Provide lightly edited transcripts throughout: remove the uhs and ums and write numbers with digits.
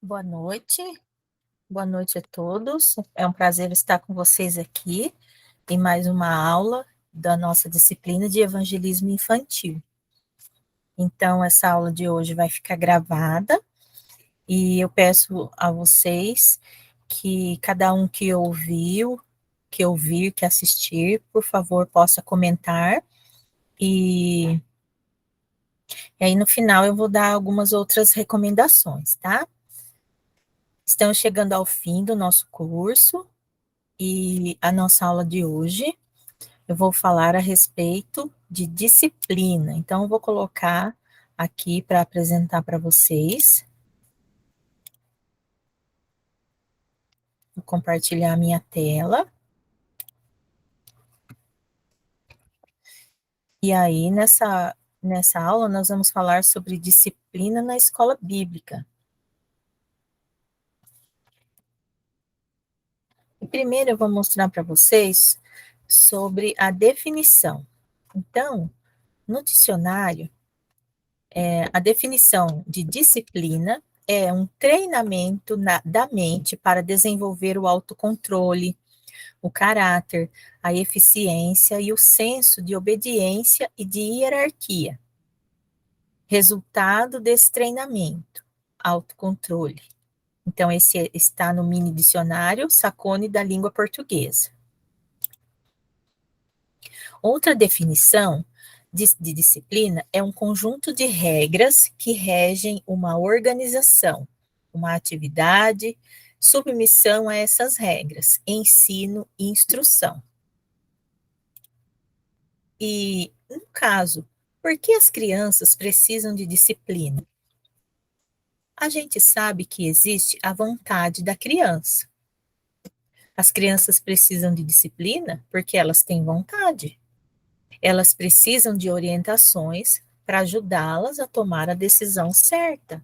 Boa noite a todos. É um prazer estar com vocês aqui em mais uma aula da nossa disciplina de evangelismo infantil. Então, essa aula de hoje vai ficar gravada e eu peço a vocês que cada um que ouviu, que ouvir, que assistir, por favor, possa comentar e aí no final eu vou dar algumas outras recomendações, tá? Estamos chegando ao fim do nosso curso. E a nossa aula de hoje, eu vou falar a respeito de disciplina. Então, eu vou colocar aqui para apresentar para vocês. Vou compartilhar a minha tela. E aí, nessa aula, nós vamos falar sobre disciplina na escola bíblica. E primeiro, eu vou mostrar para vocês sobre a definição. Então, no dicionário, a definição de disciplina é um treinamento da mente para desenvolver o autocontrole, o caráter, a eficiência e o senso de obediência e de hierarquia. Resultado desse treinamento, autocontrole. Então, esse está no mini dicionário Sacone da língua portuguesa. Outra definição de disciplina é um conjunto de regras que regem uma organização, uma atividade, submissão a essas regras, ensino e instrução. E, no caso, por que as crianças precisam de disciplina? A gente sabe que existe a vontade da criança. As crianças precisam de disciplina porque elas têm vontade. Elas precisam de orientações para ajudá-las a tomar a decisão certa,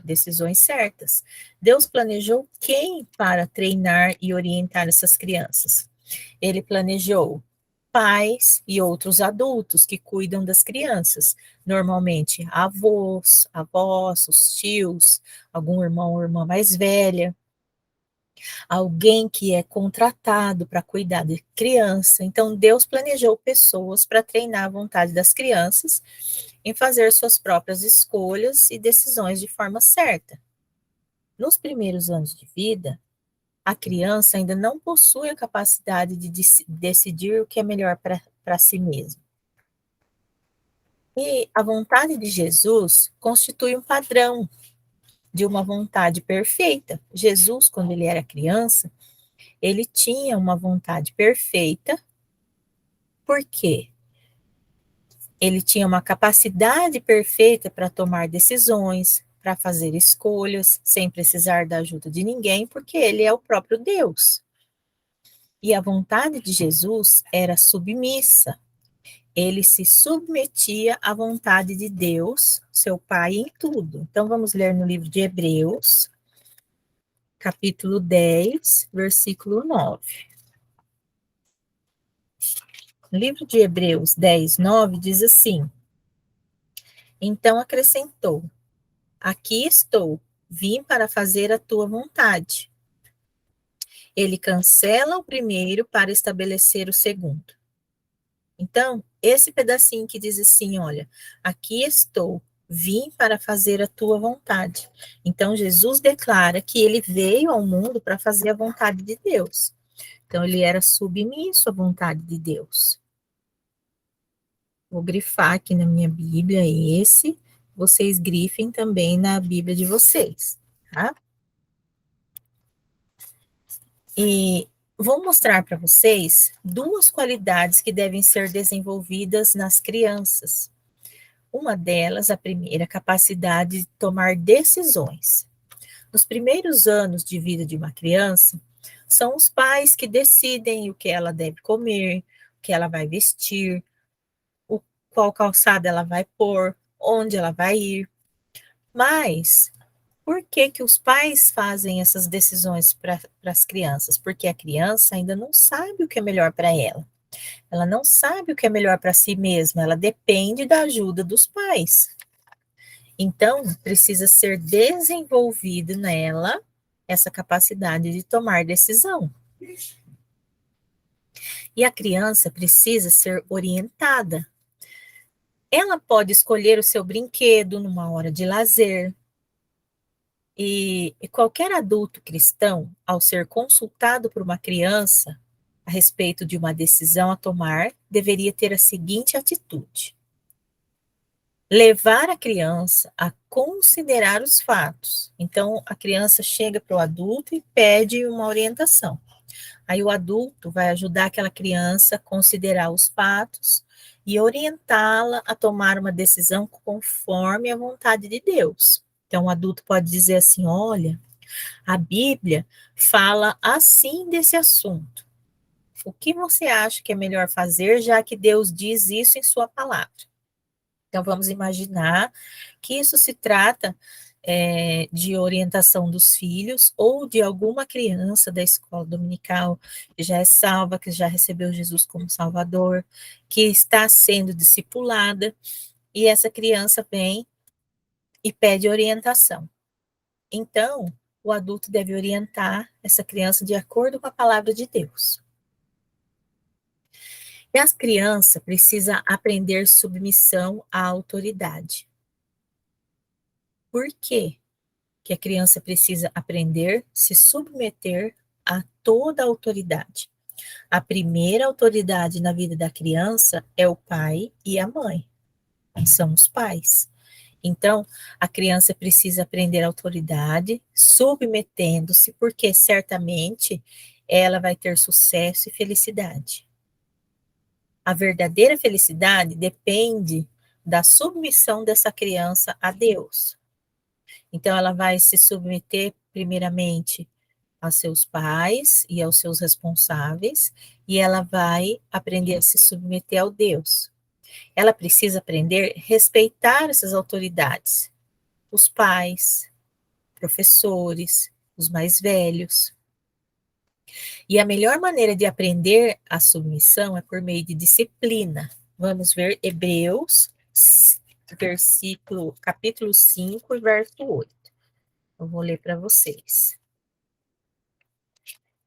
decisões certas. Deus planejou quem para treinar e orientar essas crianças? Ele planejou pais e outros adultos que cuidam das crianças, normalmente avós, avós, os tios, algum irmão ou irmã mais velha, alguém que é contratado para cuidar de criança. Então, Deus planejou pessoas para treinar a vontade das crianças em fazer suas próprias escolhas e decisões de forma certa. Nos primeiros anos de vida, a criança ainda não possui a capacidade de decidir o que é melhor para si mesma. E a vontade de Jesus constitui um padrão de uma vontade perfeita. Jesus, quando ele era criança, ele tinha uma vontade perfeita, porque ele tinha uma capacidade perfeita para tomar decisões, para fazer escolhas, sem precisar da ajuda de ninguém, porque ele é o próprio Deus. E a vontade de Jesus era submissa. Ele se submetia à vontade de Deus, seu Pai, em tudo. Então, vamos ler no livro de Hebreus, capítulo 10, versículo 9. O livro de Hebreus 10, 9 diz assim: Então acrescentou: Aqui estou, vim para fazer a tua vontade. Ele cancela o primeiro para estabelecer o segundo. Então, esse pedacinho que diz assim, olha, aqui estou, vim para fazer a tua vontade. Então, Jesus declara que ele veio ao mundo para fazer a vontade de Deus. Então, ele era submisso à vontade de Deus. Vou grifar aqui na minha Bíblia esse, vocês grifem também na Bíblia de vocês, tá? E vou mostrar para vocês duas qualidades que devem ser desenvolvidas nas crianças. Uma delas, a primeira, a capacidade de tomar decisões. Nos primeiros anos de vida de uma criança, são os pais que decidem o que ela deve comer, o que ela vai vestir, qual calçada ela vai pôr, onde ela vai ir. Mas por que que os pais fazem essas decisões para as crianças? Porque a criança ainda não sabe o que é melhor para ela. Ela não sabe o que é melhor para si mesma, ela depende da ajuda dos pais. Então, precisa ser desenvolvido nela essa capacidade de tomar decisão. E a criança precisa ser orientada. Ela pode escolher o seu brinquedo numa hora de lazer. E qualquer adulto cristão, ao ser consultado por uma criança a respeito de uma decisão a tomar, deveria ter a seguinte atitude: levar a criança a considerar os fatos. Então, a criança chega para o adulto e pede uma orientação. Aí o adulto vai ajudar aquela criança a considerar os fatos e orientá-la a tomar uma decisão conforme a vontade de Deus. Então, o adulto pode dizer assim: olha, a Bíblia fala assim desse assunto. O que você acha que é melhor fazer, já que Deus diz isso em sua palavra? Então, vamos imaginar que isso se trata de orientação dos filhos ou de alguma criança da escola dominical que já é salva, que já recebeu Jesus como Salvador, que está sendo discipulada, e essa criança vem e pede orientação. Então, o adulto deve orientar essa criança de acordo com a palavra de Deus. E as crianças precisam aprender submissão à autoridade. Por quê que a criança precisa aprender se submeter a toda a autoridade? A primeira autoridade na vida da criança é o pai e a mãe, que são os pais. Então, a criança precisa aprender a autoridade, submetendo-se, porque certamente ela vai ter sucesso e felicidade. A verdadeira felicidade depende da submissão dessa criança a Deus. Então, ela vai se submeter, primeiramente, a seus pais e aos seus responsáveis, e ela vai aprender a se submeter ao Deus. Ela precisa aprender a respeitar essas autoridades, os pais, professores, os mais velhos. E a melhor maneira de aprender a submissão é por meio de disciplina. Vamos ver Hebreus, capítulo 5, verso 8. Eu vou ler para vocês.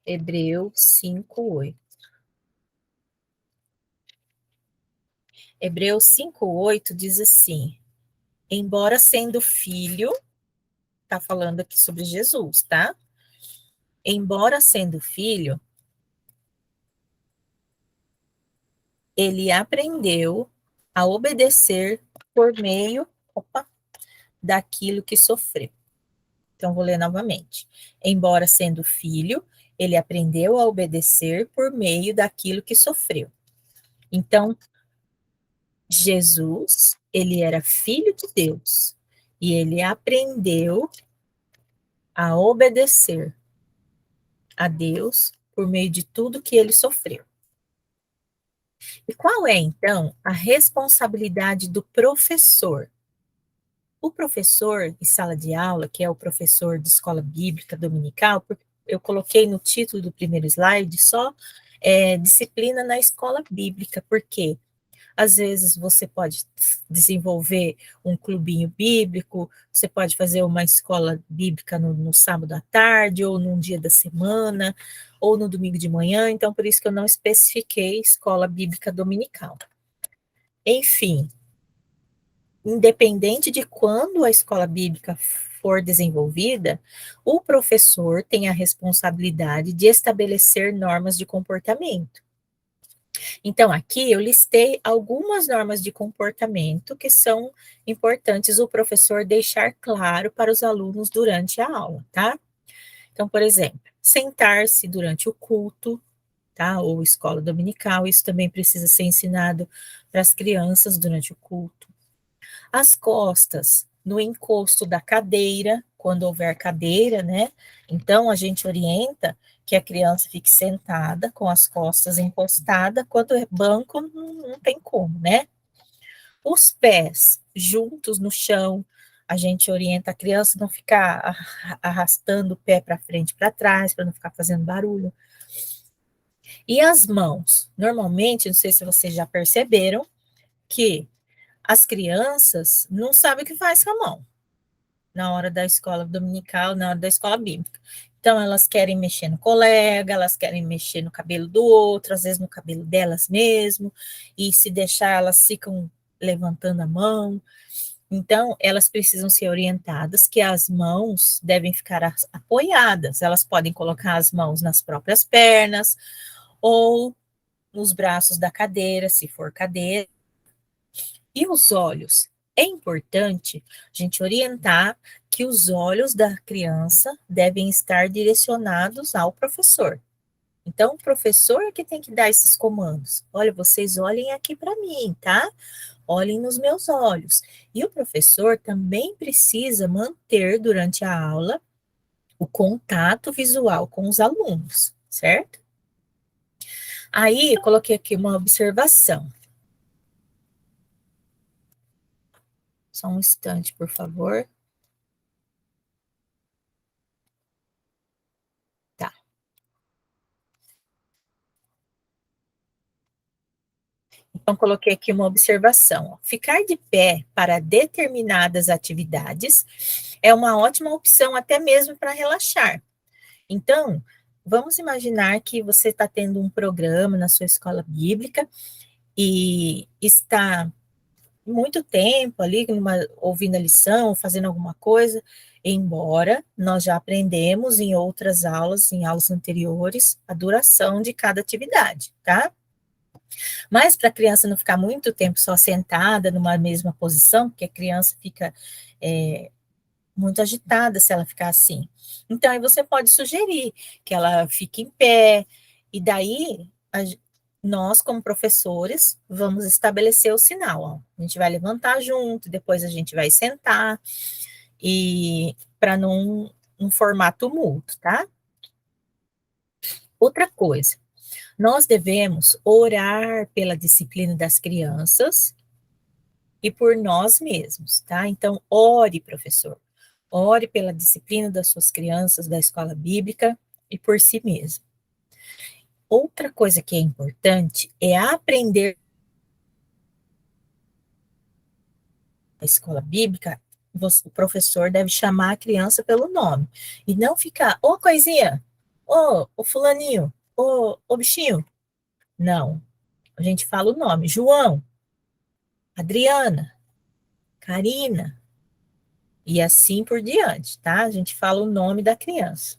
Hebreus 5, 8. Hebreus 5, 8 diz assim: embora sendo filho, tá falando aqui sobre Jesus, tá? Embora sendo filho, ele aprendeu a obedecer por meio, daquilo que sofreu. Então, vou ler novamente. Embora sendo filho, ele aprendeu a obedecer por meio daquilo que sofreu. Então, Jesus, ele era filho de Deus e ele aprendeu a obedecer a Deus por meio de tudo que ele sofreu. E qual é, então, a responsabilidade do professor? O professor de sala de aula, que é o professor de escola bíblica dominical, porque eu coloquei no título do primeiro slide só disciplina na escola bíblica, porque às vezes você pode desenvolver um clubinho bíblico, você pode fazer uma escola bíblica no sábado à tarde, ou num dia da semana, ou no domingo de manhã, então por isso que eu não especifiquei escola bíblica dominical. Enfim, independente de quando a escola bíblica for desenvolvida, o professor tem a responsabilidade de estabelecer normas de comportamento. Então, aqui eu listei algumas normas de comportamento que são importantes o professor deixar claro para os alunos durante a aula, tá? Então, por exemplo, sentar-se durante o culto, tá? Ou escola dominical, isso também precisa ser ensinado para as crianças durante o culto. As costas no encosto da cadeira, quando houver cadeira, né? Então, a gente orienta que a criança fique sentada com as costas encostadas, quando é banco, não tem como, né? Os pés juntos no chão, a gente orienta a criança a não ficar arrastando o pé para frente e para trás, para não ficar fazendo barulho. E as mãos? Normalmente, não sei se vocês já perceberam, que As crianças não sabem o que faz com a mão na hora da escola dominical, na hora da escola bíblica. Então, elas querem mexer no colega, elas querem mexer no cabelo do outro, às vezes no cabelo delas mesmo, e se deixar, elas ficam levantando a mão. Então, elas precisam ser orientadas que as mãos devem ficar apoiadas, elas podem colocar as mãos nas próprias pernas ou nos braços da cadeira, se for cadeira. E os olhos? É importante a gente orientar que os olhos da criança devem estar direcionados ao professor. Então, o professor é que tem que dar esses comandos. Olha, vocês olhem aqui para mim, tá? Olhem nos meus olhos. E o professor também precisa manter durante a aula o contato visual com os alunos, certo? Aí, eu coloquei aqui uma observação. Só um instante, por favor. Tá. Então, coloquei aqui uma observação. Ficar de pé para determinadas atividades é uma ótima opção, até mesmo para relaxar. Então, vamos imaginar que você está tendo um programa na sua escola bíblica e está muito tempo ali ouvindo a lição, fazendo alguma coisa, embora nós já aprendemos em outras aulas, em aulas anteriores, a duração de cada atividade, tá? Mas para a criança não ficar muito tempo só sentada numa mesma posição, porque a criança fica muito agitada se ela ficar assim. Então, aí você pode sugerir que ela fique em pé, e daí nós, como professores, vamos estabelecer o sinal. Ó. A gente vai levantar junto, depois a gente vai sentar, e para não formar tumulto, tá? Outra coisa, nós devemos orar pela disciplina das crianças e por nós mesmos, tá? Então, ore, professor. Ore pela disciplina das suas crianças da escola bíblica e por si mesmo. Outra coisa que é importante é aprender a escola bíblica, o professor deve chamar a criança pelo nome e não ficar, ô coisinha, ô fulaninho, ô bichinho. Não, a gente fala o nome, João, Adriana, Karina, e assim por diante, tá? A gente fala o nome da criança.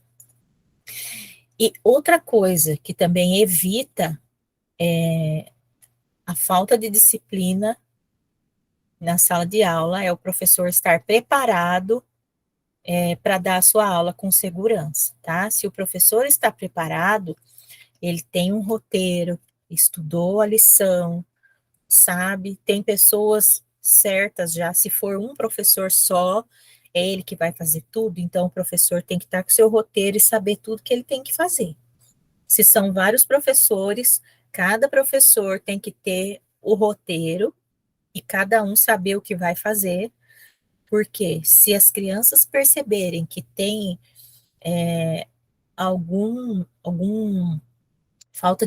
E outra coisa que também evita a falta de disciplina na sala de aula é o professor estar preparado para dar a sua aula com segurança, tá? Se o professor está preparado, ele tem um roteiro, estudou a lição, sabe? Tem pessoas certas já, se for um professor só, é ele que vai fazer tudo, então o professor tem que estar com o seu roteiro e saber tudo que ele tem que fazer. Se são vários professores, cada professor tem que ter o roteiro e cada um saber o que vai fazer, porque se as crianças perceberem que tem alguma falta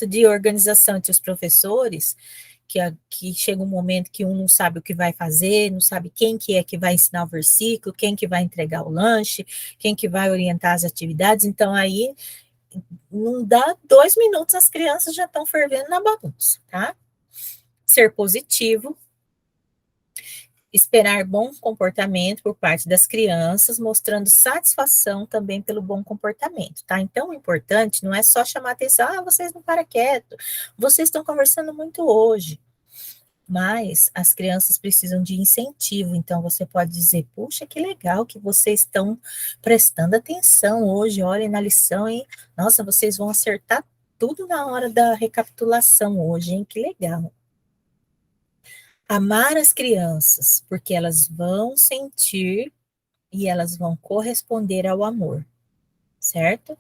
de organização entre os professores, que chega um momento que um não sabe o que vai fazer, não sabe quem que é que vai ensinar o versículo, quem que vai entregar o lanche, quem que vai orientar as atividades, então aí não dá 2 minutos, as crianças já estão fervendo na bagunça, tá? Ser positivo, esperar bom comportamento por parte das crianças, mostrando satisfação também pelo bom comportamento, tá? Então, o importante não é só chamar atenção, vocês não param quieto, vocês estão conversando muito hoje, mas as crianças precisam de incentivo, então você pode dizer, puxa, que legal que vocês estão prestando atenção hoje, olhem na lição, hein? Nossa, vocês vão acertar tudo na hora da recapitulação hoje, hein? Que legal. Amar as crianças, porque elas vão sentir e elas vão corresponder ao amor, certo?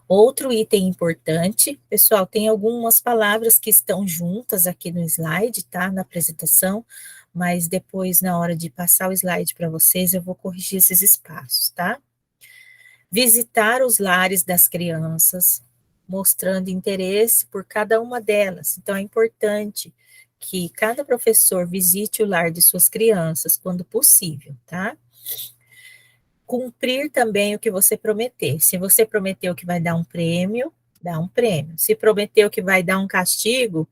Outro item importante, pessoal, tem algumas palavras que estão juntas aqui no slide, tá? Na apresentação, mas depois, na hora de passar o slide para vocês, eu vou corrigir esses espaços, tá? Visitar os lares das crianças, mostrando interesse por cada uma delas. Então, é importante que cada professor visite o lar de suas crianças quando possível, tá? Cumprir também o que você prometer. Se você prometeu que vai dar um prêmio, dá um prêmio. Se prometeu que vai dar um castigo,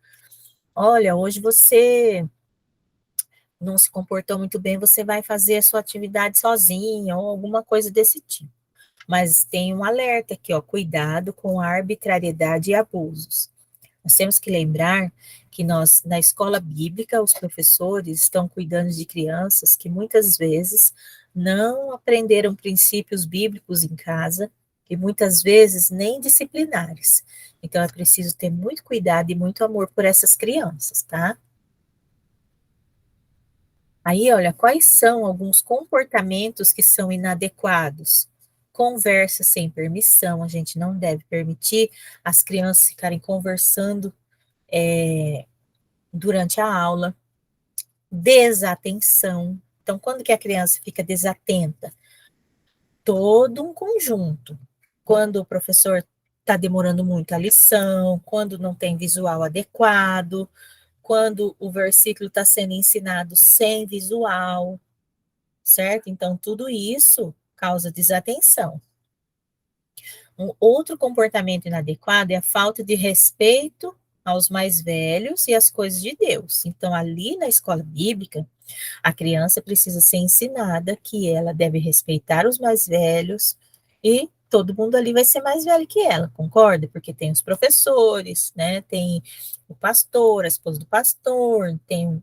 olha, hoje você não se comportou muito bem, você vai fazer a sua atividade sozinha ou alguma coisa desse tipo. Mas tem um alerta aqui, ó, cuidado com a arbitrariedade e abusos. Nós temos que lembrar que nós, na escola bíblica, os professores estão cuidando de crianças que muitas vezes não aprenderam princípios bíblicos em casa e muitas vezes nem disciplinares. Então é preciso ter muito cuidado e muito amor por essas crianças, tá? Aí, olha, quais são alguns comportamentos que são inadequados? Conversa sem permissão, a gente não deve permitir as crianças ficarem conversando durante a aula. Desatenção. Então, quando que a criança fica desatenta? Todo um conjunto. Quando o professor está demorando muito a lição, quando não tem visual adequado, quando o versículo está sendo ensinado sem visual, certo? Então, tudo isso causa desatenção. Um outro comportamento inadequado é a falta de respeito aos mais velhos e às coisas de Deus. Então, ali na escola bíblica, a criança precisa ser ensinada que ela deve respeitar os mais velhos e todo mundo ali vai ser mais velho que ela, concorda? Porque tem os professores, né? Tem o pastor, a esposa do pastor, tem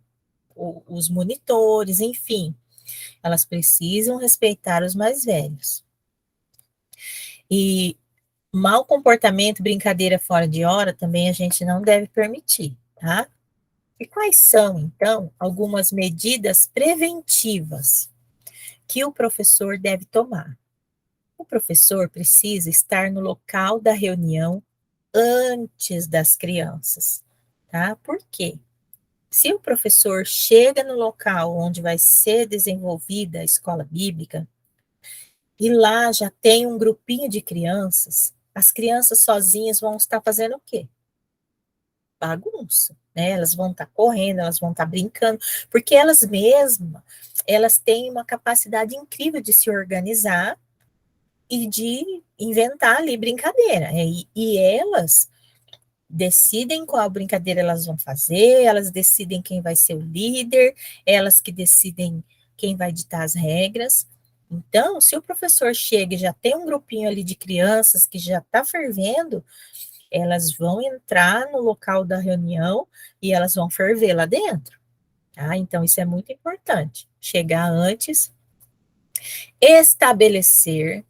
os monitores, enfim. Elas precisam respeitar os mais velhos. E mau comportamento, brincadeira fora de hora, também a gente não deve permitir, tá? E quais são, então, algumas medidas preventivas que o professor deve tomar? O professor precisa estar no local da reunião antes das crianças, tá? Por quê? Se o professor chega no local onde vai ser desenvolvida a escola bíblica, e lá já tem um grupinho de crianças, as crianças sozinhas vão estar fazendo o quê? Bagunça, né? Elas vão estar correndo, elas vão estar brincando, porque elas mesmas, elas têm uma capacidade incrível de se organizar e de inventar ali brincadeira. E elas decidem qual brincadeira elas vão fazer, elas decidem quem vai ser o líder, elas que decidem quem vai ditar as regras. Então, se o professor chega e já tem um grupinho ali de crianças que já está fervendo, elas vão entrar no local da reunião e elas vão ferver lá dentro. Tá? Então, isso é muito importante. Chegar antes, estabelecer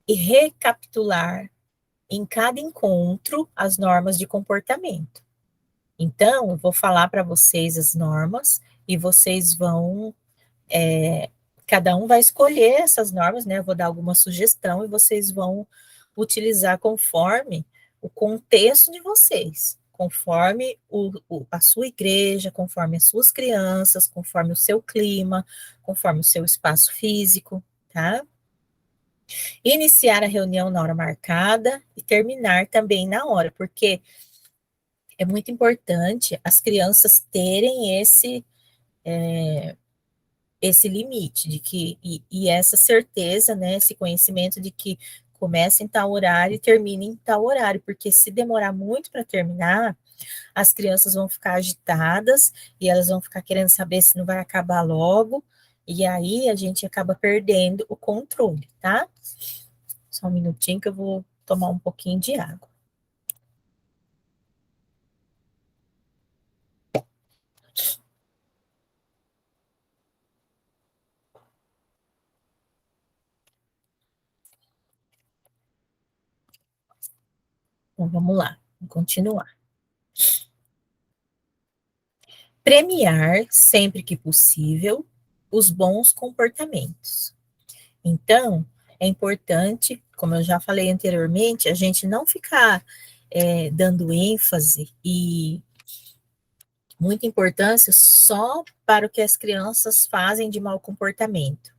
e recapitular em cada encontro as normas de comportamento. Então, eu vou falar para vocês as normas e vocês vão, cada um vai escolher essas normas, né? Eu vou dar alguma sugestão e vocês vão utilizar conforme o contexto de vocês, conforme a sua igreja, conforme as suas crianças, conforme o seu clima, conforme o seu espaço físico, tá? Iniciar a reunião na hora marcada e terminar também na hora, porque é muito importante as crianças terem esse limite de que e essa certeza, né, esse conhecimento de que começa em tal horário e termina em tal horário, porque se demorar muito para terminar, as crianças vão ficar agitadas e elas vão ficar querendo saber se não vai acabar logo, e aí a gente acaba perdendo o controle, tá? Só um minutinho que eu vou tomar um pouquinho de água. Então vamos lá, vamos continuar. Premiar, sempre que possível, os bons comportamentos. Então, é importante, como eu já falei anteriormente, a gente não ficar dando ênfase e muita importância só para o que as crianças fazem de mau comportamento.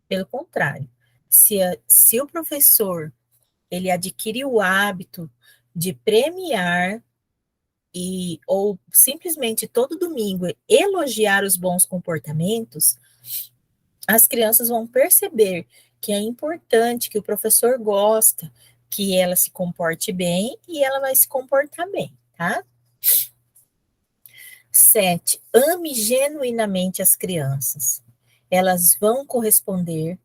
Pelo contrário, se o professor ele adquire o hábito de premiar ou simplesmente todo domingo elogiar os bons comportamentos, as crianças vão perceber que é importante, que o professor gosta, que ela se comporte bem e ela vai se comportar bem, tá? 7. Ame genuinamente as crianças. Elas vão corresponder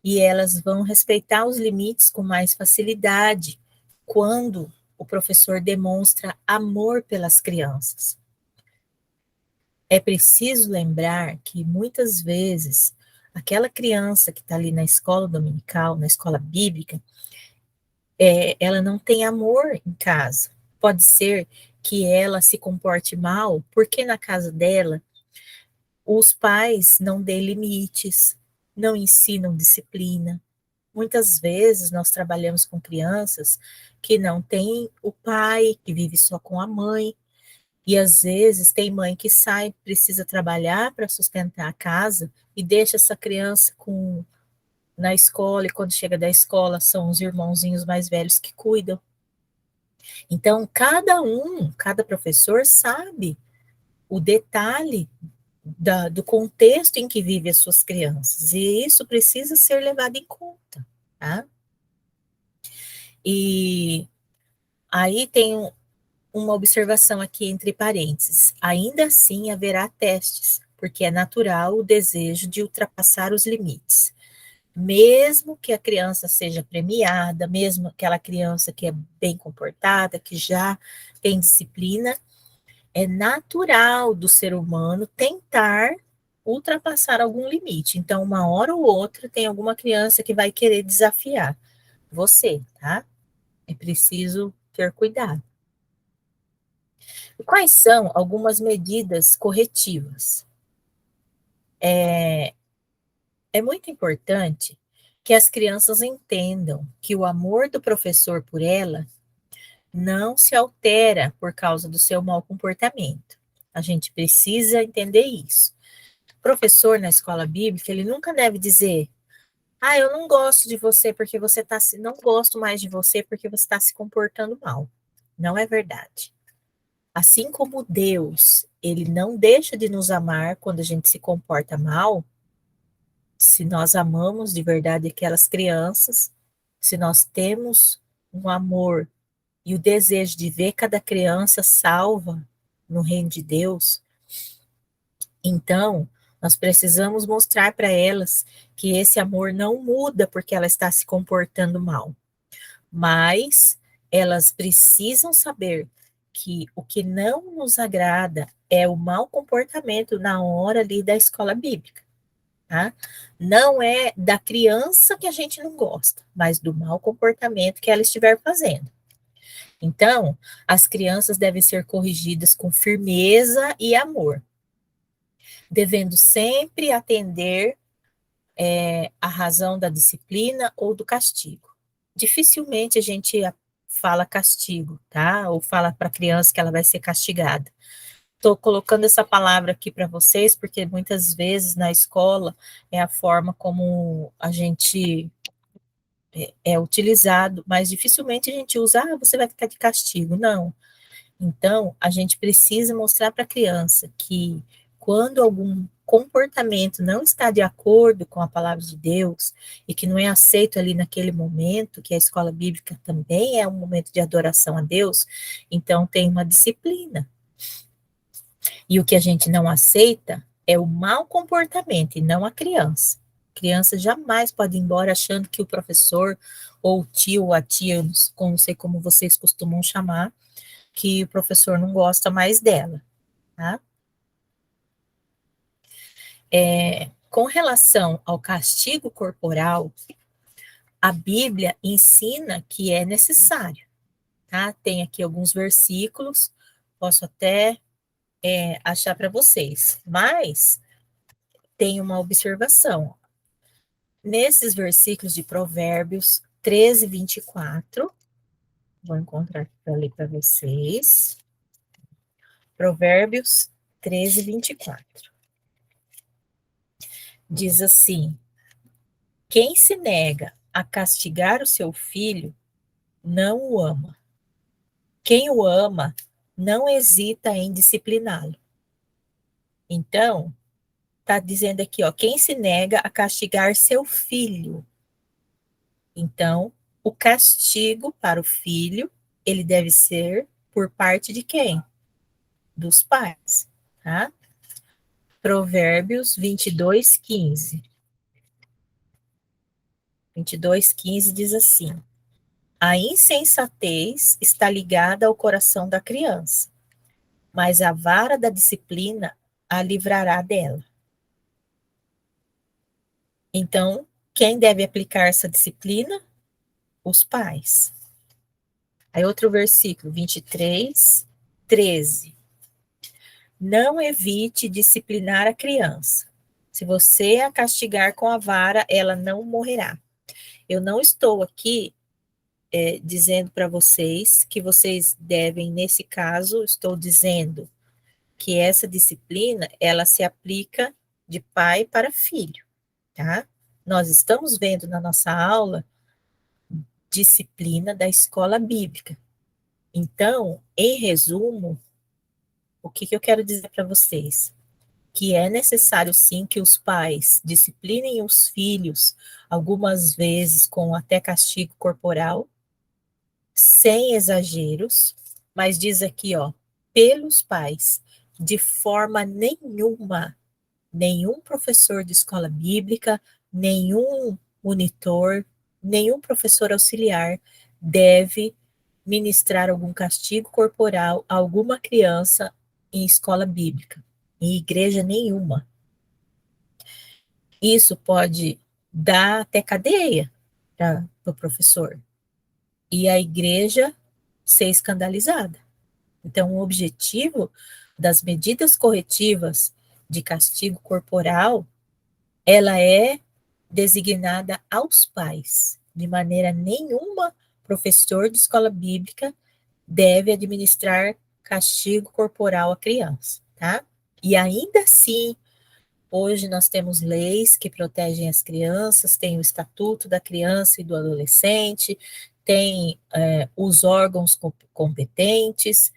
e elas vão respeitar os limites com mais facilidade quando o professor demonstra amor pelas crianças. É preciso lembrar que muitas vezes aquela criança que está ali na escola dominical, na escola bíblica, ela não tem amor em casa. Pode ser que ela se comporte mal porque na casa dela os pais não dêem limites, não ensinam disciplina. Muitas vezes nós trabalhamos com crianças que não têm o pai, que vive só com a mãe, e às vezes tem mãe que sai, precisa trabalhar para sustentar a casa e deixa essa criança na escola, e quando chega da escola são os irmãozinhos mais velhos que cuidam. Então, cada professor sabe o detalhe do contexto em que vive as suas crianças, e isso precisa ser levado em conta, tá? E aí tem uma observação aqui entre parênteses. Ainda assim haverá testes, porque é natural o desejo de ultrapassar os limites. Mesmo que a criança seja premiada, mesmo aquela criança que é bem comportada, que já tem disciplina, é natural do ser humano tentar ultrapassar algum limite. Então, uma hora ou outra, tem alguma criança que vai querer desafiar você, tá? É preciso ter cuidado. Quais são algumas medidas corretivas? É muito importante que as crianças entendam que o amor do professor por ela não se altera por causa do seu mau comportamento. A gente precisa entender isso. O professor na escola bíblica, ele nunca deve dizer: ah, eu não gosto de você porque você está não gosto mais de você porque você está se comportando mal. Não é verdade. Assim como Deus, ele não deixa de nos amar quando a gente se comporta mal, se nós amamos de verdade aquelas crianças, se nós temos um amor e o desejo de ver cada criança salva no reino de Deus, então nós precisamos mostrar para elas que esse amor não muda porque ela está se comportando mal, mas elas precisam saber que o que não nos agrada é o mau comportamento na hora ali da escola bíblica, tá? Não é da criança que a gente não gosta, mas do mau comportamento que ela estiver fazendo. Então, as crianças devem ser corrigidas com firmeza e amor, devendo sempre atender a razão da disciplina ou do castigo. Dificilmente a gente fala castigo, tá? Ou fala para a criança que ela vai ser castigada. Estou colocando essa palavra aqui para vocês, porque muitas vezes na escola é a forma como a gente é utilizado, mas dificilmente a gente usa, você vai ficar de castigo. Não. Então, a gente precisa mostrar para a criança que quando algum comportamento não está de acordo com a palavra de Deus e que não é aceito ali naquele momento, que a escola bíblica também é um momento de adoração a Deus, então tem uma disciplina. E o que a gente não aceita é o mau comportamento e não a criança. A criança jamais pode ir embora achando que o professor ou o tio ou a tia, não sei como vocês costumam chamar, que o professor não gosta mais dela, tá? Com relação ao castigo corporal, a Bíblia ensina que é necessário, tá? Tem aqui alguns versículos, posso até achar para vocês, mas tem uma observação. Nesses versículos de Provérbios 13, 24, vou encontrar aqui para ler para vocês. Provérbios 13, 24. Diz assim: quem se nega a castigar o seu filho, não o ama. Quem o ama não hesita em discipliná-lo. Então, está dizendo aqui, ó, quem se nega a castigar seu filho. Então, o castigo para o filho, ele deve ser por parte de quem? Dos pais, tá? Provérbios 22:15. 22:15 diz assim: a insensatez está ligada ao coração da criança, mas a vara da disciplina a livrará dela. Então, quem deve aplicar essa disciplina? Os pais. Aí outro versículo, 23:13. Não evite disciplinar a criança. Se você a castigar com a vara, ela não morrerá. Eu não estou aqui dizendo para vocês que vocês devem, nesse caso, estou dizendo que essa disciplina, ela se aplica de pai para filho, tá? Nós estamos vendo na nossa aula disciplina da escola bíblica. Então, em resumo, o que eu quero dizer para vocês? Que é necessário sim que os pais disciplinem os filhos, algumas vezes com até castigo corporal, sem exageros, mas diz aqui, ó, pelos pais, de forma nenhuma, nenhum professor de escola bíblica, nenhum monitor, nenhum professor auxiliar deve ministrar algum castigo corporal a alguma criança em escola bíblica, em igreja nenhuma. Isso pode dar até cadeia para o professor e a igreja ser escandalizada. Então, o objetivo das medidas corretivas de castigo corporal, ela é designada aos pais. De maneira nenhuma, professor de escola bíblica deve administrar castigo corporal à criança, tá? E ainda assim, hoje nós temos leis que protegem as crianças, tem o Estatuto da Criança e do Adolescente, tem os órgãos competentes,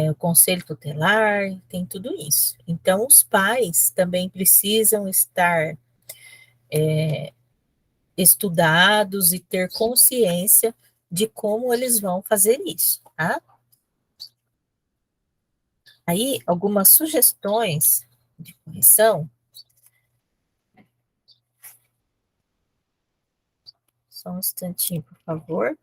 o Conselho Tutelar, tem tudo isso. Então, os pais também precisam estar estudados e ter consciência de como eles vão fazer isso, tá? Aí, algumas sugestões de correção. Só um instantinho, por favor.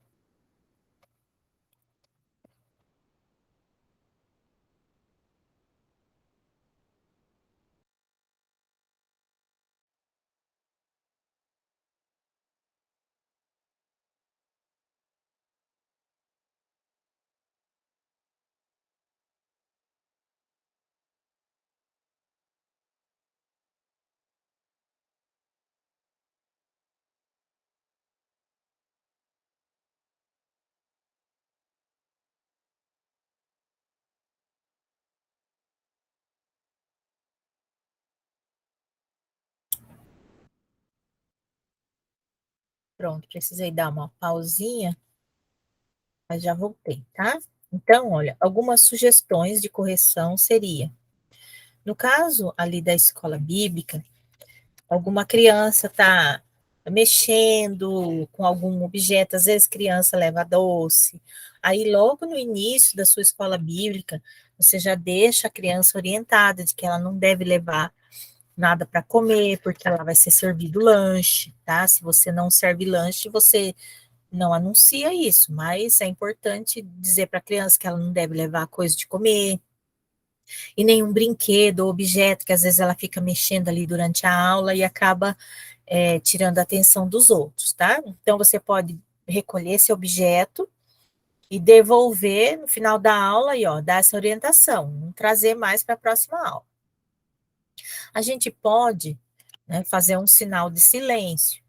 Pronto, precisei dar uma pausinha, mas já voltei, tá? Então, olha, algumas sugestões de correção seria, no caso ali da escola bíblica, alguma criança está mexendo com algum objeto, às vezes criança leva doce. Aí, logo no início da sua escola bíblica, você já deixa a criança orientada de que ela não deve levar nada para comer, porque ela vai ser servido lanche, tá? Se você não serve lanche, você não anuncia isso, mas é importante dizer para a criança que ela não deve levar coisa de comer, e nenhum brinquedo ou objeto que às vezes ela fica mexendo ali durante a aula e acaba tirando a atenção dos outros, tá? Então você pode recolher esse objeto e devolver no final da aula e ó, dar essa orientação, não trazer mais para a próxima aula. A gente pode, né, fazer um sinal de silêncio,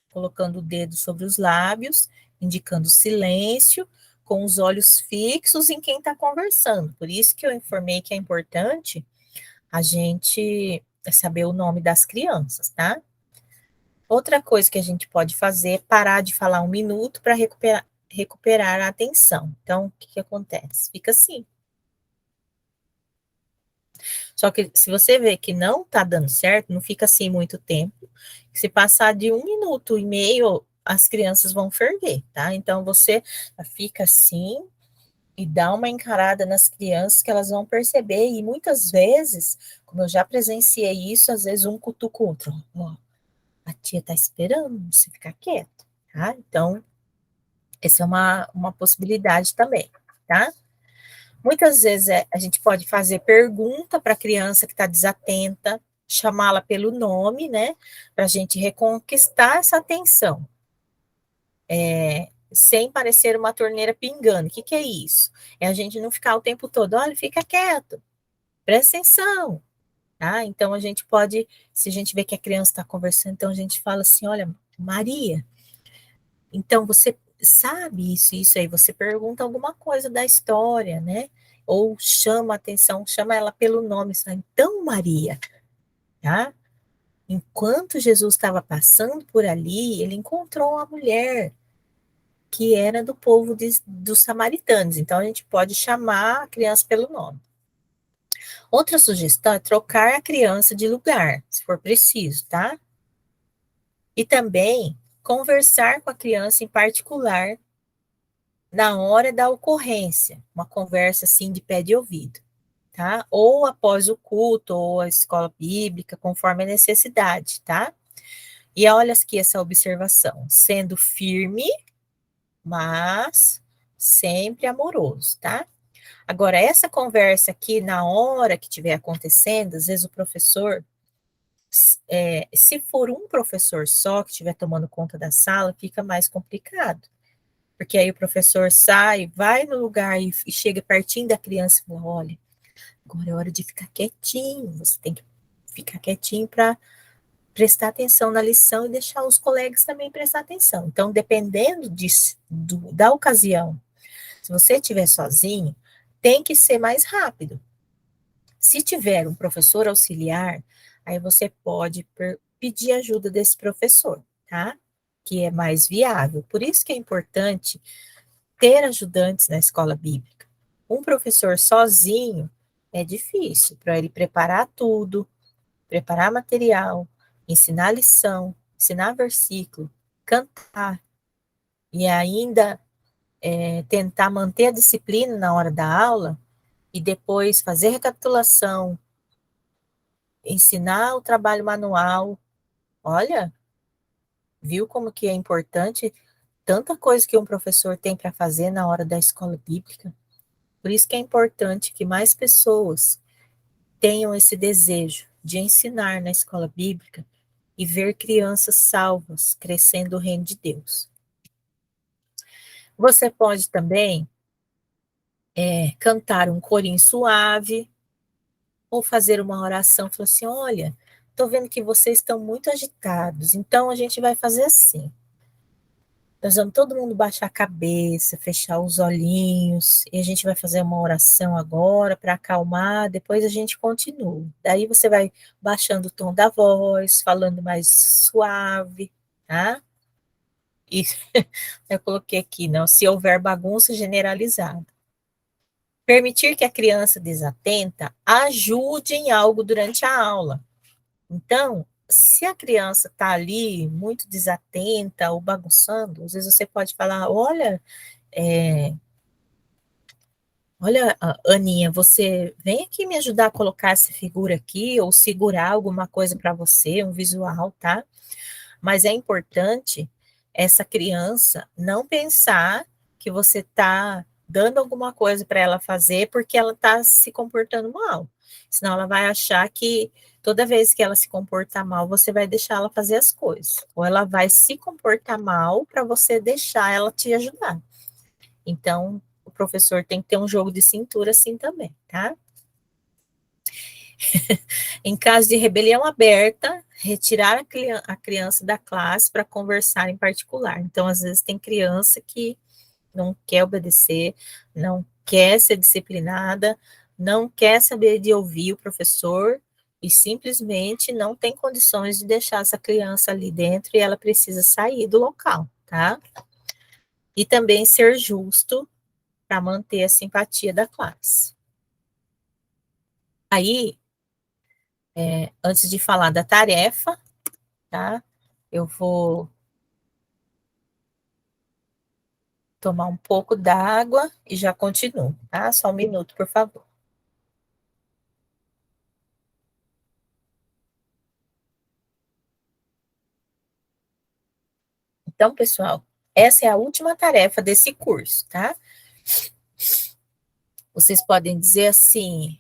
colocando o dedo sobre os lábios, indicando silêncio, com os olhos fixos em quem está conversando. Por isso que eu informei que é importante a gente saber o nome das crianças, tá? Outra coisa que a gente pode fazer é parar de falar 1 minuto para recuperar a atenção. Então, o que acontece? Fica assim. Só que se você vê que não está dando certo, não fica assim muito tempo. Se passar de 1 minuto e meio, as crianças vão ferver, tá? Então você fica assim e dá uma encarada nas crianças que elas vão perceber. E muitas vezes, como eu já presenciei isso, às vezes um cutuca o outro. Ó, a tia tá esperando você ficar quieto, tá? Então, essa é uma possibilidade também, tá? Muitas vezes a gente pode fazer pergunta para a criança que está desatenta, chamá-la pelo nome, né? Para a gente reconquistar essa atenção. Sem parecer uma torneira pingando. O que, que é isso? É a gente não ficar o tempo todo, olha, fica quieto, presta atenção. Tá? Então a gente pode, se a gente vê que a criança está conversando, então a gente fala assim: olha, Maria, então você sabe isso aí, você pergunta alguma coisa da história, né? Ou chama a atenção, chama ela pelo nome, sabe? Então, Maria, tá? Enquanto Jesus estava passando por ali, ele encontrou uma mulher que era do povo dos samaritanos. Então, a gente pode chamar a criança pelo nome. Outra sugestão é trocar a criança de lugar, se for preciso, tá? E também conversar com a criança em particular na hora da ocorrência, uma conversa assim de pé de ouvido, tá? Ou após o culto, ou a escola bíblica, conforme a necessidade, tá? E olha aqui essa observação, sendo firme, mas sempre amoroso, tá? Agora, essa conversa aqui, na hora que estiver acontecendo, às vezes o professor, se for um professor só que estiver tomando conta da sala, fica mais complicado. Porque aí o professor sai, vai no lugar e chega pertinho da criança e fala: olha, agora é hora de ficar quietinho, você tem que ficar quietinho para prestar atenção na lição e deixar os colegas também prestar atenção. Então, dependendo da ocasião, se você estiver sozinho, tem que ser mais rápido. Se tiver um professor auxiliar, aí você pode pedir ajuda desse professor, tá? Que é mais viável. Por isso que é importante ter ajudantes na escola bíblica. Um professor sozinho é difícil para ele preparar tudo, preparar material, ensinar lição, ensinar versículo, cantar e ainda tentar manter a disciplina na hora da aula e depois fazer recapitulação, ensinar o trabalho manual. Olha, viu como que é importante tanta coisa que um professor tem para fazer na hora da escola bíblica? Por isso que é importante que mais pessoas tenham esse desejo de ensinar na escola bíblica e ver crianças salvas crescendo o reino de Deus. Você pode também cantar um corinho suave ou fazer uma oração, falar assim: olha, estou vendo que vocês estão muito agitados, então a gente vai fazer assim. Nós vamos todo mundo baixar a cabeça, fechar os olhinhos, e a gente vai fazer uma oração agora para acalmar, depois a gente continua. Daí você vai baixando o tom da voz, falando mais suave, tá? E eu coloquei aqui, não, se houver bagunça generalizada. Permitir que a criança desatenta ajude em algo durante a aula. Então, se a criança está ali muito desatenta ou bagunçando, às vezes você pode falar: é, olha, Aninha, você vem aqui me ajudar a colocar essa figura aqui ou segurar alguma coisa para você, um visual, tá? Mas é importante essa criança não pensar que você está dando alguma coisa para ela fazer porque ela está se comportando mal. Senão ela vai achar que toda vez que ela se comportar mal, você vai deixar ela fazer as coisas. Ou ela vai se comportar mal para você deixar ela te ajudar. Então, o professor tem que ter um jogo de cintura assim também, tá? Em caso de rebelião aberta, retirar a criança da classe para conversar em particular. Então, às vezes, tem criança que não quer obedecer, não quer ser disciplinada, não quer saber de ouvir o professor e simplesmente não tem condições de deixar essa criança ali dentro e ela precisa sair do local, tá? E também ser justo para manter a simpatia da classe. Aí, antes de falar da tarefa, tá? Eu vou tomar um pouco d'água e já continuo, tá? Só um minuto, por favor. Então, pessoal, essa é a última tarefa desse curso, tá? Vocês podem dizer assim: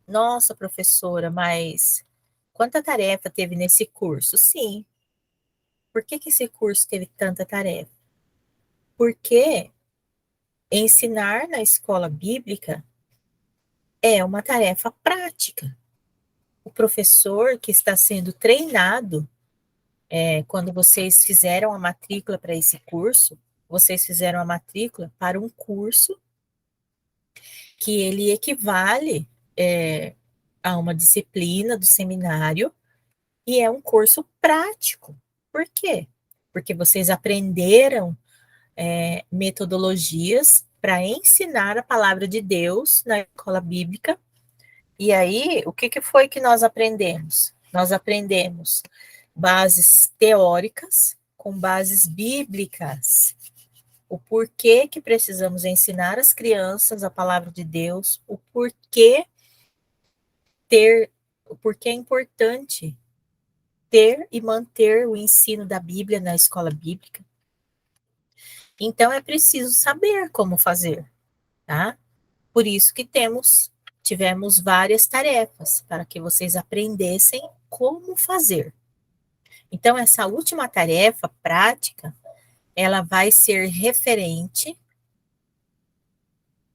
nossa, professora, mas quanta tarefa teve nesse curso? Sim. Por que esse curso teve tanta tarefa? Porque ensinar na escola bíblica é uma tarefa prática. O professor que está sendo treinado, quando vocês fizeram a matrícula para esse curso, vocês fizeram a matrícula para um curso que ele equivale a uma disciplina do seminário e é um curso prático. Por quê? Porque vocês aprenderam metodologias para ensinar a palavra de Deus na escola bíblica. E aí, o que foi que nós aprendemos? Nós aprendemos bases teóricas com bases bíblicas. O porquê que precisamos ensinar as crianças a palavra de Deus, o porquê é importante ter e manter o ensino da Bíblia na escola bíblica. Então é preciso saber como fazer, tá? Por isso que tivemos várias tarefas para que vocês aprendessem como fazer. Então essa última tarefa prática, ela vai ser referente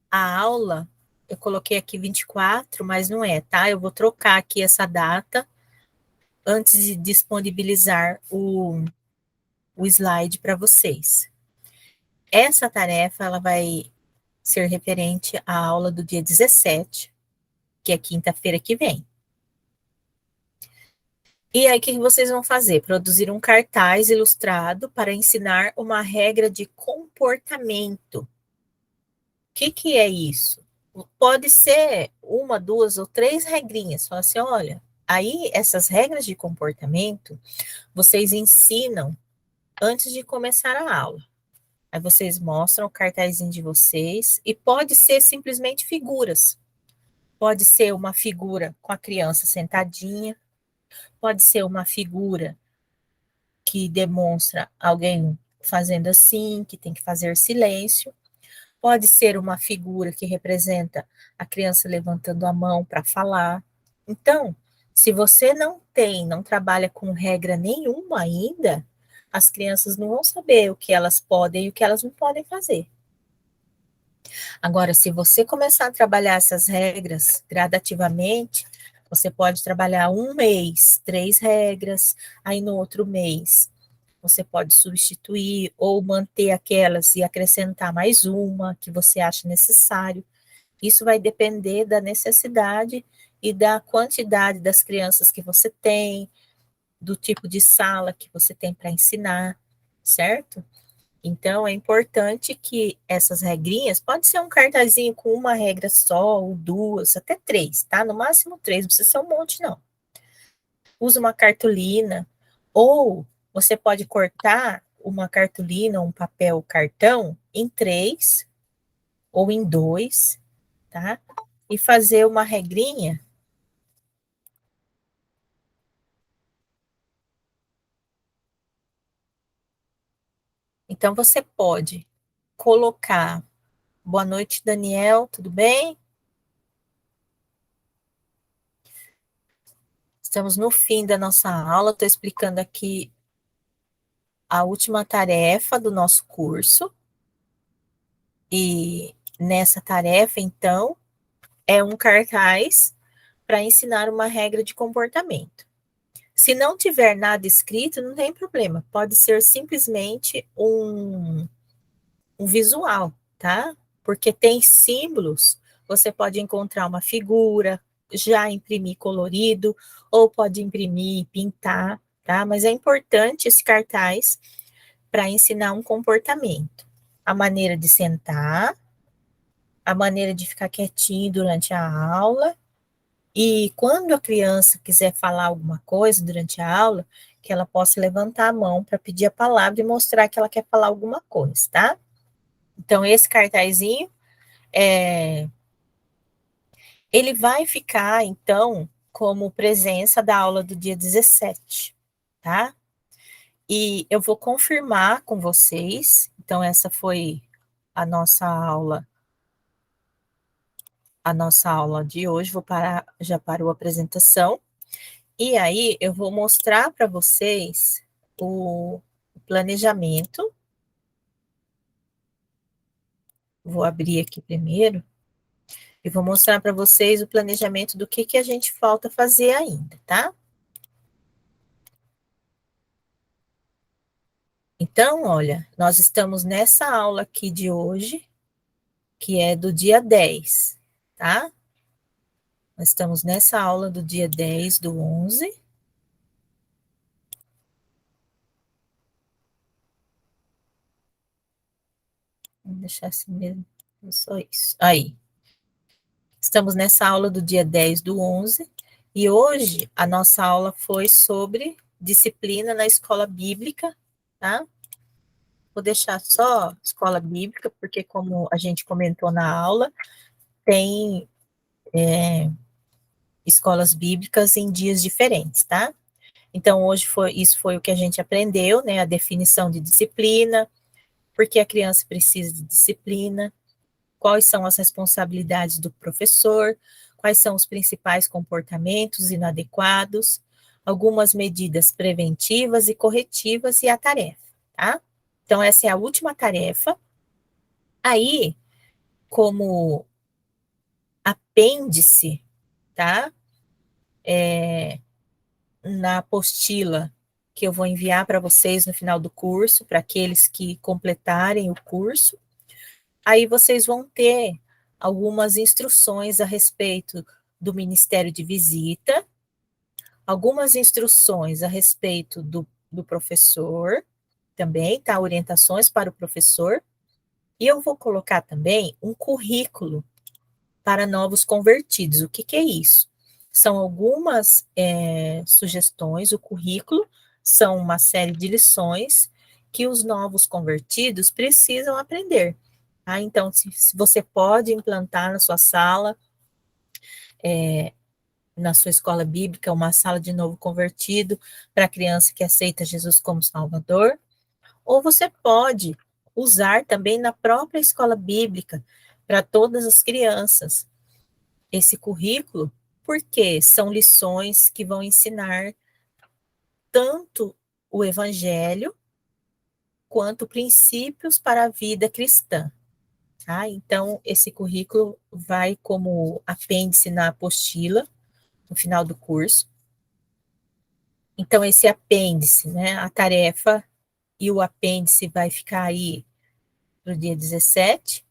à aula. Eu coloquei aqui 24, mas não é, tá? Eu vou trocar aqui essa data antes de disponibilizar o slide para vocês. Essa tarefa, ela vai ser referente à aula do dia 17, que é quinta-feira que vem. E aí, o que vocês vão fazer? Produzir um cartaz ilustrado para ensinar uma regra de comportamento. O que é isso? Pode ser uma, duas ou três regrinhas. Fala assim, olha, aí essas regras de comportamento, vocês ensinam antes de começar a aula. Aí vocês mostram o cartazinho de vocês e pode ser simplesmente figuras. Pode ser uma figura com a criança sentadinha, pode ser uma figura que demonstra alguém fazendo assim, que tem que fazer silêncio. Pode ser uma figura que representa a criança levantando a mão para falar. Então, se você não trabalha com regra nenhuma ainda, as crianças não vão saber o que elas podem e o que elas não podem fazer. Agora, se você começar a trabalhar essas regras gradativamente, você pode trabalhar um mês, 3 regras, aí no outro mês você pode substituir ou manter aquelas e acrescentar mais uma que você acha necessário. Isso vai depender da necessidade e da quantidade das crianças que você tem, do tipo de sala que você tem para ensinar, certo? Então, é importante que essas regrinhas, pode ser um cartazinho com uma regra só, ou duas, até três, tá? No máximo três, não precisa ser um monte, não. Usa uma cartolina, ou você pode cortar uma cartolina, um papel cartão, em três, ou em dois, tá? E fazer uma regrinha. Então, você pode colocar, boa noite, Daniel, tudo bem? Estamos no fim da nossa aula, estou explicando aqui a última tarefa do nosso curso. E nessa tarefa, então, é um cartaz para ensinar uma regra de comportamento. Se não tiver nada escrito, não tem problema, pode ser simplesmente um visual, tá? Porque tem símbolos, você pode encontrar uma figura, já imprimir colorido, ou pode imprimir e pintar, tá? Mas é importante esse cartaz para ensinar um comportamento. A maneira de sentar, a maneira de ficar quietinho durante a aula E quando a criança quiser falar alguma coisa durante a aula, que ela possa levantar a mão para pedir a palavra e mostrar que ela quer falar alguma coisa, tá? Então, esse cartazinho, ele vai ficar, então, como presença da aula do dia 17, tá? E eu vou confirmar com vocês. Então, essa foi a nossa aula de hoje. Vou parar, já parou a apresentação. E aí, eu vou mostrar para vocês o planejamento. Vou abrir aqui primeiro e vou mostrar para vocês o planejamento do que a gente falta fazer ainda, tá? Então, olha, nós estamos nessa aula aqui de hoje, que é do dia 10, tá? Nós estamos nessa aula do dia 10 do 11. Vou deixar assim mesmo, é só isso. Aí, estamos nessa aula do dia 10 do 11, e hoje a nossa aula foi sobre disciplina na escola bíblica, tá? Vou deixar só escola bíblica, porque como a gente comentou na aula, tem escolas bíblicas em dias diferentes, tá? Então, hoje isso foi o que a gente aprendeu, né? A definição de disciplina, por que a criança precisa de disciplina, quais são as responsabilidades do professor, quais são os principais comportamentos inadequados, algumas medidas preventivas e corretivas e a tarefa, tá? Então, essa é a última tarefa. Aí, como apêndice, tá? Na apostila que eu vou enviar para vocês no final do curso, para aqueles que completarem o curso, aí vocês vão ter algumas instruções a respeito do Ministério de Visita, algumas instruções a respeito do professor, também, tá? Orientações para o professor, e eu vou colocar também um currículo para novos convertidos. O que é isso? São algumas sugestões, o currículo são uma série de lições que os novos convertidos precisam aprender. Tá? Então, se você pode implantar na sua sala, na sua escola bíblica, uma sala de novo convertido para criança que aceita Jesus como Salvador, ou você pode usar também na própria escola bíblica para todas as crianças esse currículo, porque são lições que vão ensinar tanto o evangelho quanto princípios para a vida cristã. Tá? Então, esse currículo vai como apêndice na apostila, no final do curso. Então, esse apêndice, né, a tarefa e o apêndice vai ficar aí para o dia 17.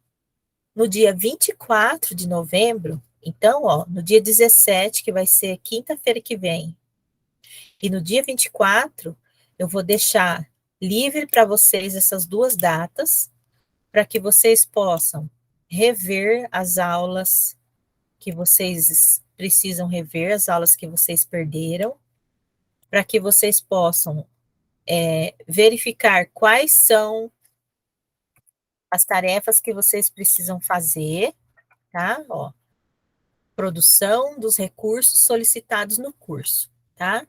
No dia 24 de novembro, então, ó, no dia 17, que vai ser quinta-feira que vem, e no dia 24, eu vou deixar livre para vocês essas duas datas, para que vocês possam rever as aulas que vocês precisam rever, as aulas que vocês perderam, para que vocês possam verificar quais são as tarefas que vocês precisam fazer, tá? Ó, produção dos recursos solicitados no curso, tá?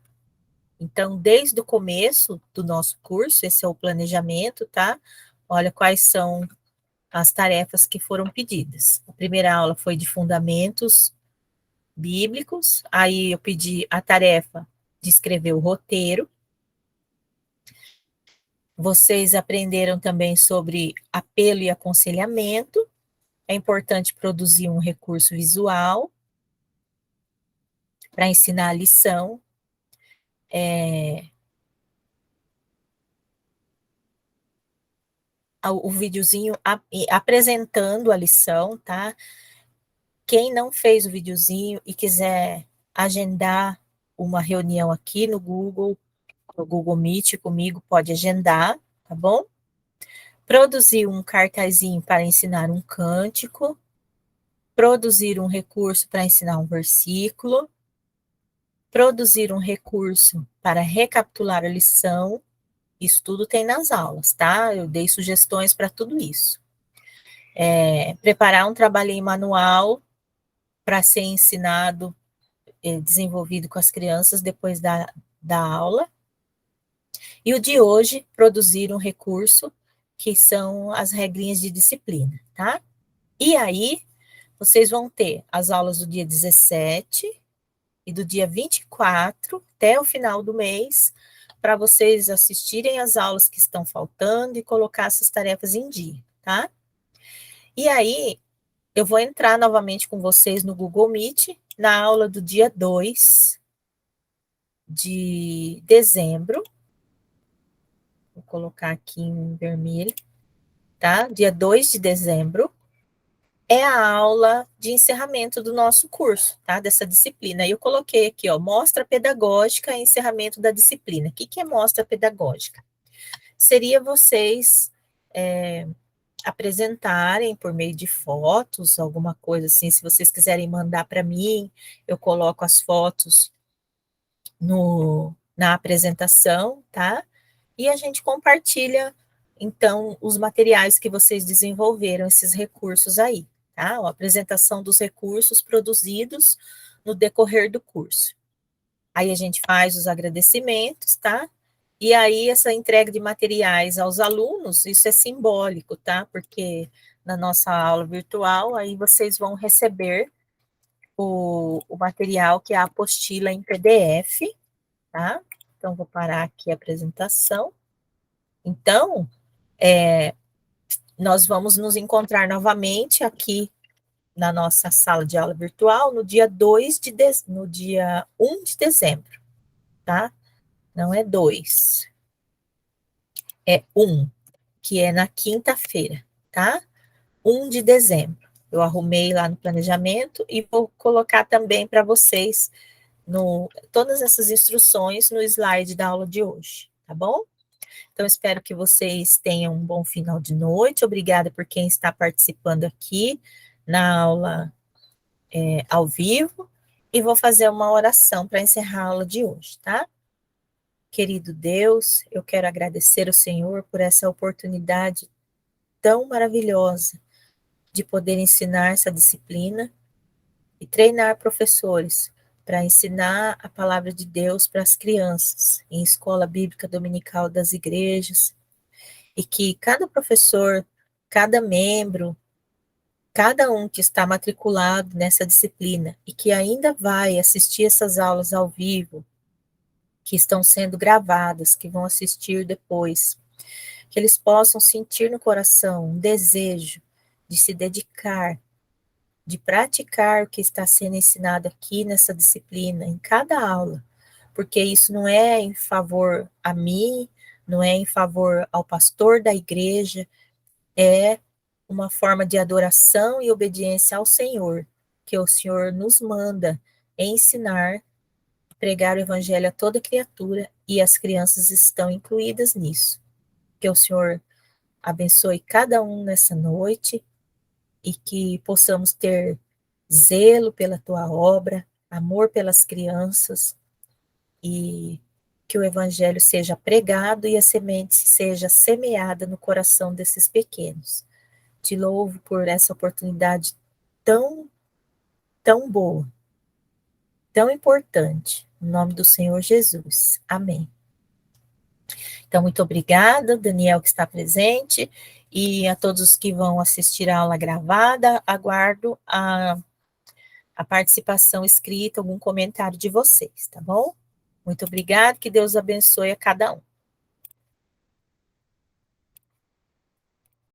Então, desde o começo do nosso curso, esse é o planejamento, tá? Olha quais são as tarefas que foram pedidas. A primeira aula foi de fundamentos bíblicos, aí eu pedi a tarefa de escrever o roteiro. Vocês aprenderam também sobre apelo e aconselhamento. É importante produzir um recurso visual para ensinar a lição. O videozinho apresentando a lição, tá? Quem não fez o videozinho e quiser agendar uma reunião aqui no Google Meet comigo, pode agendar, tá bom? Produzir um cartazinho para ensinar um cântico, produzir um recurso para ensinar um versículo, produzir um recurso para recapitular a lição. Isso tudo tem nas aulas, tá? Eu dei sugestões para tudo isso. Preparar um trabalhinho manual para ser ensinado, desenvolvido com as crianças depois da aula. E o de hoje, produzir um recurso, que são as regrinhas de disciplina, tá? E aí, vocês vão ter as aulas do dia 17 e do dia 24 até o final do mês, para vocês assistirem as aulas que estão faltando e colocar essas tarefas em dia, tá? E aí, eu vou entrar novamente com vocês no Google Meet, na aula do dia 2 de dezembro. Vou colocar aqui em vermelho, tá? Dia 2 de dezembro é a aula de encerramento do nosso curso, tá? Dessa disciplina. E eu coloquei aqui, ó, mostra pedagógica e encerramento da disciplina. O que é mostra pedagógica? Seria vocês apresentarem por meio de fotos, alguma coisa assim, se vocês quiserem mandar para mim, eu coloco as fotos na apresentação, tá? E a gente compartilha, então, os materiais que vocês desenvolveram, esses recursos aí, tá? A apresentação dos recursos produzidos no decorrer do curso. Aí a gente faz os agradecimentos, tá? E aí essa entrega de materiais aos alunos, isso é simbólico, tá? Porque na nossa aula virtual, aí vocês vão receber o material que é a apostila em PDF, tá? Então, vou parar aqui a apresentação. Então, nós vamos nos encontrar novamente aqui na nossa sala de aula virtual no dia 1 de dezembro, tá? Não é 2, é 1, que é na quinta-feira, tá? 1 de dezembro. Eu arrumei lá no planejamento e vou colocar também para vocês todas essas instruções no slide da aula de hoje, tá bom? Então, espero que vocês tenham um bom final de noite. Obrigada por quem está participando aqui na aula ao vivo. E vou fazer uma oração para encerrar a aula de hoje, tá? Querido Deus, eu quero agradecer ao Senhor por essa oportunidade tão maravilhosa de poder ensinar essa disciplina e treinar professores para ensinar a palavra de Deus para as crianças em escola bíblica dominical das igrejas, e que cada professor, cada membro, cada um que está matriculado nessa disciplina e que ainda vai assistir essas aulas ao vivo, que estão sendo gravadas, que vão assistir depois, que eles possam sentir no coração um desejo de se dedicar, de praticar o que está sendo ensinado aqui nessa disciplina, em cada aula, porque isso não é em favor a mim, não é em favor ao pastor da igreja, é uma forma de adoração e obediência ao Senhor, que o Senhor nos manda ensinar, pregar o evangelho a toda criatura, e as crianças estão incluídas nisso. Que o Senhor abençoe cada um nessa noite e que possamos ter zelo pela tua obra, amor pelas crianças, e que o evangelho seja pregado e a semente seja semeada no coração desses pequenos. Te louvo por essa oportunidade tão, tão boa, tão importante. Em nome do Senhor Jesus. Amém. Então, muito obrigada, Daniel, que está presente, e a todos que vão assistir a aula gravada. Aguardo a participação escrita, algum comentário de vocês, tá bom? Muito obrigada, que Deus abençoe a cada um.